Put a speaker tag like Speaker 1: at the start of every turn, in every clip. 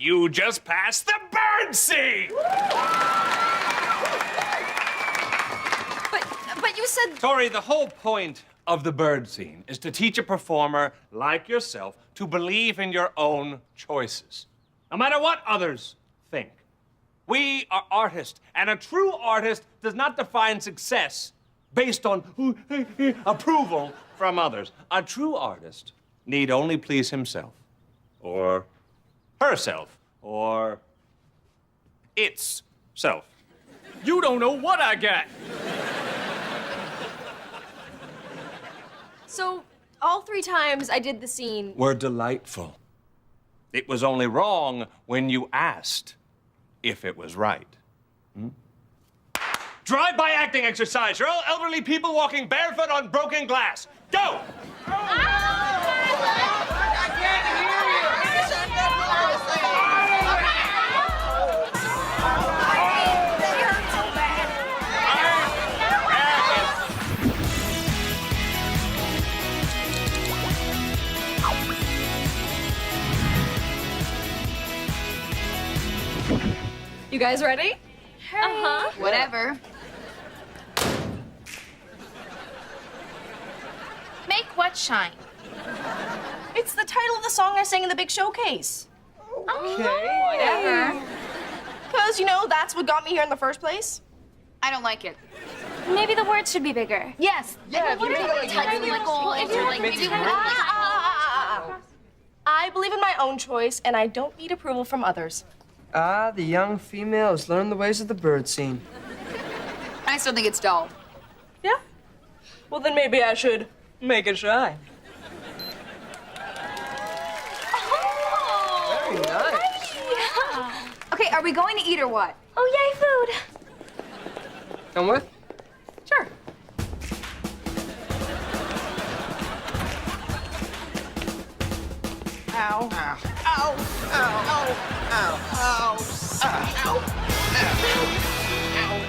Speaker 1: You just passed the bird scene!
Speaker 2: But you said...
Speaker 1: Tori, the whole point of the bird scene is to teach a performer like yourself to believe in your own choices, no matter what others think. We are artists, and a true artist does not define success based on approval from others. A true artist need only please himself, or herself, or its self.
Speaker 3: You don't know what I got.
Speaker 2: So, all 3 times I did the scene...
Speaker 1: Were delightful. It was only wrong when you asked if it was right. Drive-by acting exercise. You're all elderly people walking barefoot on broken glass. Go!
Speaker 2: You guys ready?
Speaker 4: Uh-huh.
Speaker 5: Whatever. Make what shine?
Speaker 2: It's the title of the song I sang in the big showcase.
Speaker 5: Okay. Whatever.
Speaker 2: Because, you know, that's what got me here in the first place.
Speaker 5: I don't like it.
Speaker 4: Maybe the words should be bigger.
Speaker 5: Yes.
Speaker 6: Yeah, if you make it like
Speaker 5: tiny
Speaker 6: like
Speaker 5: goals,
Speaker 6: if
Speaker 5: or
Speaker 6: you
Speaker 5: like
Speaker 6: make
Speaker 5: maybe
Speaker 6: it
Speaker 5: one
Speaker 6: really-
Speaker 2: I believe in my own choice, and I don't need approval from others.
Speaker 6: Ah, the young females learn the ways of the bird scene.
Speaker 5: I still think it's dull.
Speaker 2: Yeah? Well, then maybe I should make it shine.
Speaker 6: Very nice.
Speaker 5: Okay, are we going to eat or what?
Speaker 4: Oh, yay, food.
Speaker 6: Come with?
Speaker 2: Sure. Ow.
Speaker 6: Ow. Ow. Ow. Ow. Ow. Ow. Ow.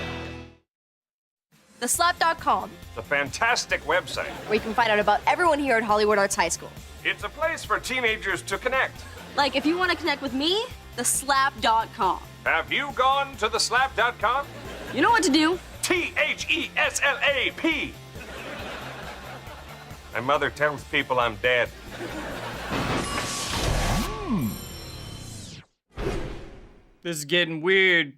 Speaker 2: TheSlap.com,
Speaker 1: It's a fantastic website.
Speaker 2: where you can find out about everyone here at Hollywood Arts High School.
Speaker 1: It's a place for teenagers to connect.
Speaker 2: Like, if you want to connect with me, TheSlap.com.
Speaker 1: Have you gone to theslap.com?
Speaker 2: You know what to do.
Speaker 1: TheSlap. My mother tells people I'm dead.
Speaker 3: This is getting weird.